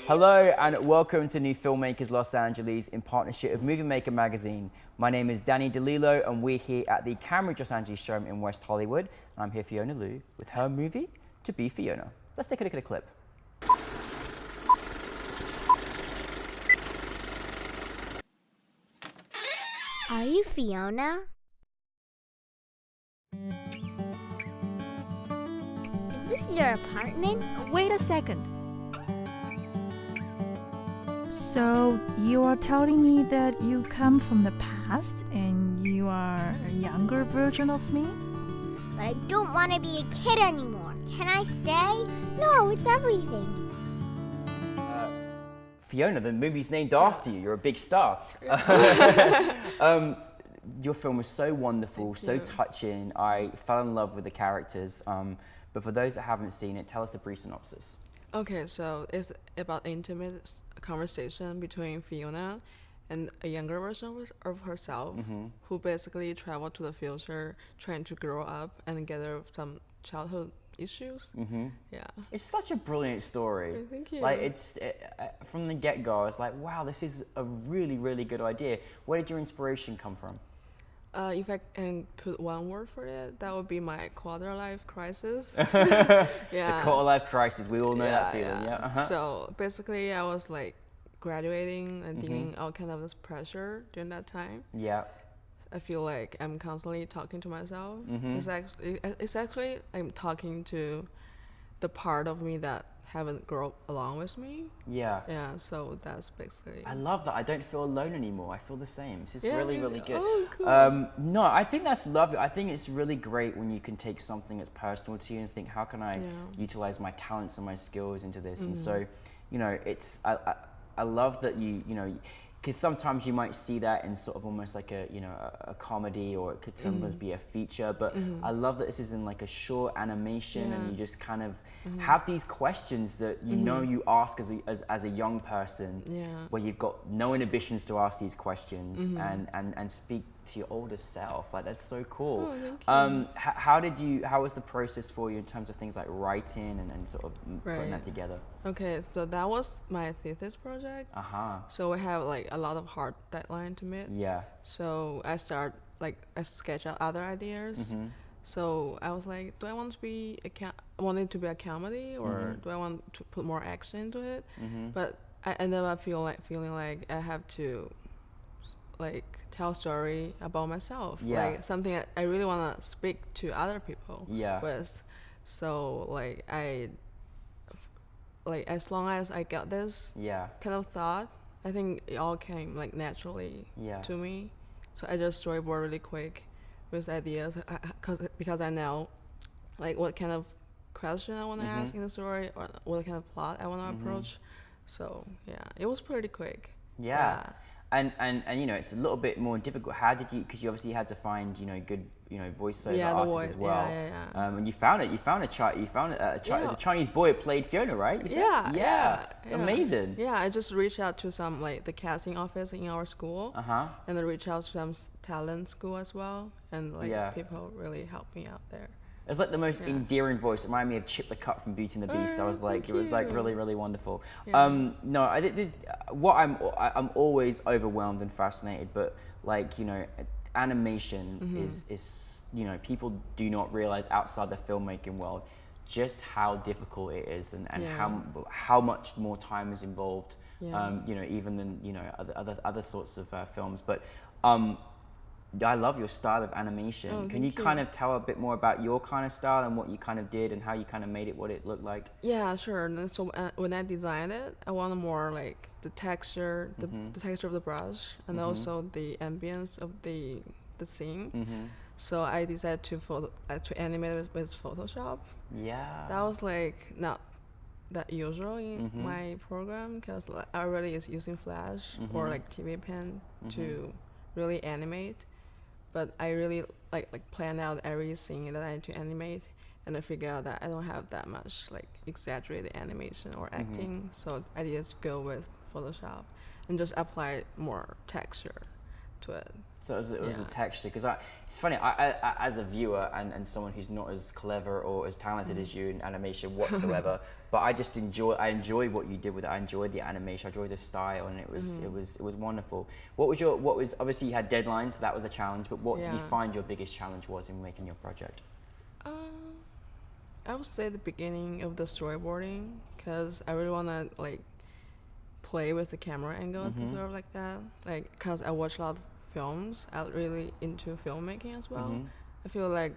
Hello and welcome to NewFilmmakers Los Angeles in partnership with Movie Maker magazine. My name is Danny DeLillo and we're here at the Cambridge Los Angeles showroom in West Hollywood. I'm here Fiona Liu with her movie, To Be Fiona. Let's take a look at a clip. Are you Fiona? Is this your apartment? Wait a second. So you are telling me that you come from the past and you are a younger version of me? But I don't want to be a kid anymore. Can I stay? No, it's everything. Fiona, the movie's named after you. You're a big star. Your film was so wonderful, so touching. I fell in love with the characters. But for those that haven't seen it, tell us a brief synopsis. Okay, so it's about intimate conversation between Fiona and a younger version of herself, who basically traveled to the future, trying to grow up and get over some childhood issues. Yeah, it's such a brilliant story. Thank you. Like from the get-go, I was like, wow, this is a really, really good idea. Where did your inspiration come from? If I can put one word for it, that would be my quarter-life crisis. The quarter-life crisis, we all know that feeling, So basically, I was like graduating and dealing all kind of this pressure during that time. Yeah. I feel like I'm constantly talking to myself. It's actually I'm talking to the part of me that haven't grown along with me. Yeah. Yeah, so that's basically. I love that. I don't feel alone anymore. I feel the same. It's just really, really good. Oh, cool. No, I think that's lovely. I think it's really great when you can take something that's personal to you and think, how can I utilize my talents and my skills into this? And so, you know, I love that you know, because sometimes you might see that in sort of almost like a comedy, or it could sometimes be a feature, but I love that this is in like a short animation and you just kind of have these questions that you know you ask as a young person, where you've got no inhibitions to ask these questions and speak to your older self. Like, that's so cool. Oh, thank you. How was the process for you in terms of things like writing and sort of putting that together? Okay, so that was my thesis project. So we have like a lot of hard deadline to meet. Yeah. So I sketch out other ideas. So I was like, do I want to be want it to be a comedy, or do I want to put more action into it? But I ended up feeling like I have to like tell a story about myself, like something I really want to speak to other people with. So like as long as I got this kind of thought, I think it all came like naturally to me. So I just storyboard really quick with ideas, because I know like what kind of question I want to ask in the story, or what kind of plot I want to approach. So yeah, it was pretty quick. Yeah. And you know, it's a little bit more difficult. How did you? Because you obviously had to find good voiceover artists as well. And you found it. You found a Chinese boy who played Fiona, right? It's amazing. Yeah, I just reached out to some like the casting office in our school, and I reached out to some talent school as well, and like people really helped me out there. It's like the most endearing voice. It reminded me of Chip the Cut from Beauty and the Beast. I was like, it was like really, really wonderful. No, I'm always overwhelmed and fascinated, but like, animation is people do not realize outside the filmmaking world just how difficult it is, and how much more time is involved, even than other sorts of films. But I love your style of animation. Can you kind of tell a bit more about your kind of style and what you kind of did and how you kind of made it what it looked like? Yeah, sure. And so when I designed it, I wanted more like the texture, the texture of the brush, and also the ambience of the scene. So I decided to animate it with Photoshop. Yeah. That was like not that usual in my program, because I already is using Flash or like TV Pen to really animate. But I really like plan out every scene that I need to animate, and I figure out that I don't have that much like exaggerated animation or acting, so I just go with Photoshop and just apply more texture. to it. So it was Yeah. a texture, because it's funny, I as a viewer and someone who's not as clever or as talented as you in animation whatsoever, but I just enjoy what you did with it. I enjoyed the animation, I enjoyed the style, and it was wonderful. What was obviously you had deadlines, that was a challenge, but what did you Yeah. find your biggest challenge was in making your project? I would say the beginning of the storyboarding, because I really want to like play with the camera angle and stuff like that. Like, because I watch a lot of films, I'm really into filmmaking as well. I feel like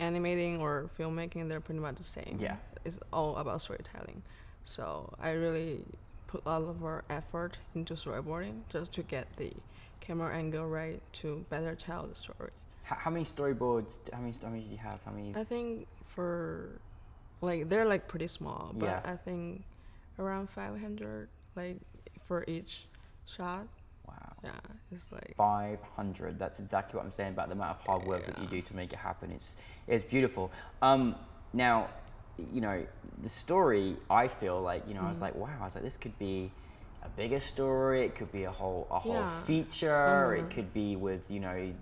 animating or filmmaking, they're pretty much the same. Yeah. It's all about storytelling. So I really put a lot of our effort into storyboarding just to get the camera angle right to better tell the story. How many storyboards, how many did you have? How many? I think for, like, they're like pretty small, but Yeah. I think around 500, like, for each shot. Wow. Yeah, it's like 500. That's exactly what I'm saying about the amount of hard work that you do to make it happen. It's beautiful. Now, you know, the story, I feel like, you know, I was like, wow, I was like, this could be a bigger story. It could be a whole Yeah. feature. It could be with, you know,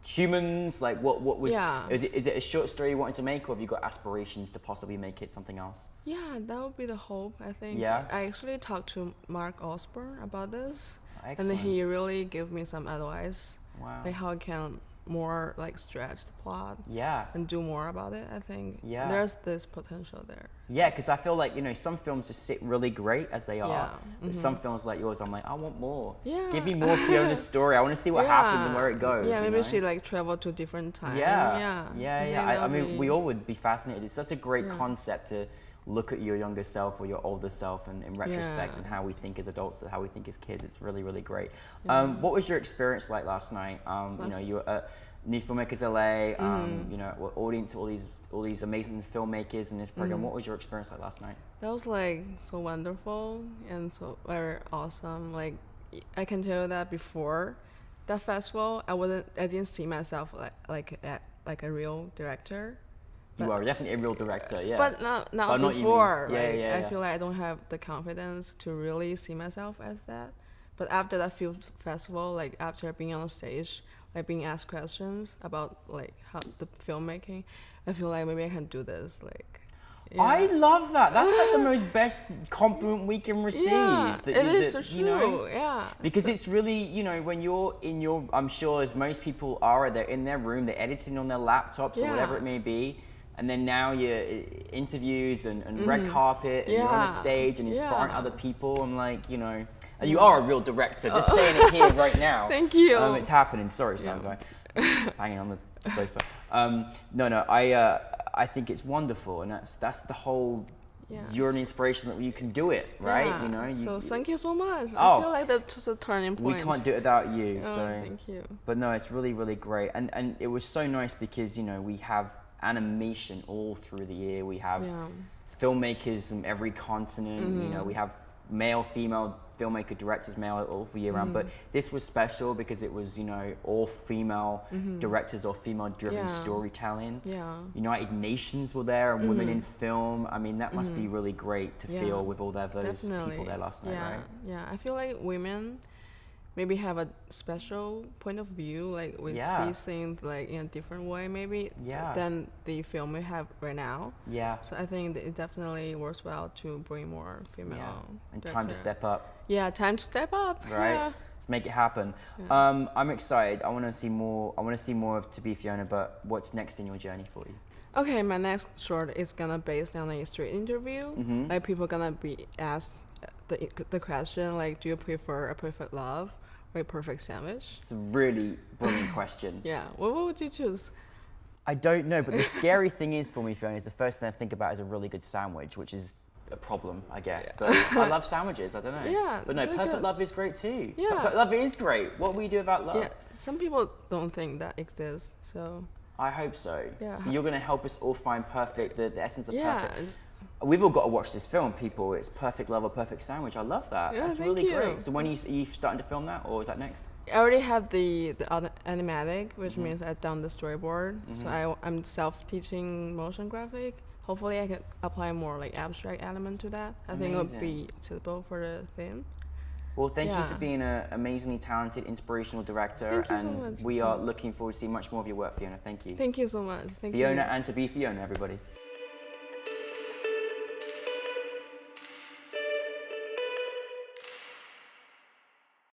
humans. Like, what was? Yeah. Is it a short story you wanted to make, or have you got aspirations to possibly make it something else? yeah, that would be the hope, I think. Yeah? I actually talked to Mark Osborne about this, and Excellent. he really gave me some advice, Wow. like how I can more like stretch the plot Yeah. and do more about it. I think Yeah. there's this potential there. Yeah, because I feel like, you know, some films just sit really great as they are. Yeah, But some films like yours, I'm like, I want more. Yeah. Give me more Fiona's story. I want to see what happens and where it goes. Yeah, you maybe know? she like traveled to different time. Yeah. Yeah. I think I that'll mean, be- we all would be fascinated. It's such a great Yeah. concept to look at your younger self or your older self and in retrospect Yeah. and how we think as adults and how we think as kids. It's really, really great. What was your experience like last night? You know, you were at NewFilmmakers LA, you know, audience, all these amazing filmmakers in this program. What was your experience like last night? That was like so wonderful and so very awesome. Like, I can tell you that before that festival, I didn't see myself like a real director. You are definitely a real director, yeah. But not Oh, not you mean. before. Yeah, like, yeah, I yeah. feel like I don't have the confidence to really see myself as that. But after that film festival, like after being on stage, like being asked questions about like how the filmmaking, I feel like maybe I can do this. Like, I love that. That's like the most best compliment we can receive. yeah, that it you- is that, so you know? true. Yeah. Because it's really, you know, when you're in your, I'm sure as most people are, they're in their room, they're editing on their laptops or whatever Yeah. it may be. And then now you're interviews and red carpet and you're on a Yeah. stage and inspiring Yeah. other people. I'm like, you know, and you are a real director. Just saying it here right now. Thank you. It's happening. Sorry, son guy. Hanging on the sofa. I think it's wonderful, and that's the whole. Yeah. You're an inspiration that you can do it, right? Yeah. You know. So thank you so much. Oh. I feel like that's a turning We point. can't do it without you. Oh, so. thank you. But no, it's really, really great, and it was so nice because, you know, we have animation all through the year. We have Yeah. filmmakers from every continent. You know, we have male, female filmmaker directors, male all for year round. But this was special because it was, you know, all female directors or female-driven Yeah. storytelling. Yeah. United Nations were there and women in film. I mean, that must be really great to Yeah. feel with all those Definitely. people there last night, yeah. right? Yeah, I feel like women maybe have a special point of view, like we Yeah. see things like in a different way maybe Yeah. than the film we have right now. Yeah. So I think that it definitely works well to bring more female. Yeah. And time to director. step up. Yeah, time to step up. Right? Yeah. Let's make it happen. I'm excited. I want to see more. I want to see more of To Be Fiona. But what's next in your journey for you? Okay, my next short is gonna based on a street interview. Like people gonna be asked the question like, do you prefer a perfect love or a perfect sandwich? It's a really brilliant question. Yeah. What would you choose? I don't know, but the scary thing is for me, Fiona, is the first thing I think about is a really good sandwich, which is a problem, I guess. But I love sandwiches. I don't know. Yeah, But no, they're perfect good. love is great too. Yeah. Perfect love is great. What will you do about love? Yeah. Some people don't think that exists. So I hope so. Yeah. So you're going to help us all find perfect, the essence of yeah. perfect. We've all got to watch this film, people. It's Perfect Love or Perfect Sandwich. I love that. Yeah, That's thank really you. great. So when are you starting to film that, or is that next? I already have the other animatic, which means I've done the storyboard. So I'm self-teaching motion graphic. Hopefully I can apply more like abstract element to that. I think it would Amazing. be suitable for the theme. Well, thank you Yeah. for being an amazingly talented, inspirational director, Thank you so and much. we are looking forward to seeing much more of your work, Fiona. Thank you. Thank you so much. Thank Fiona you. and to be Fiona, everybody.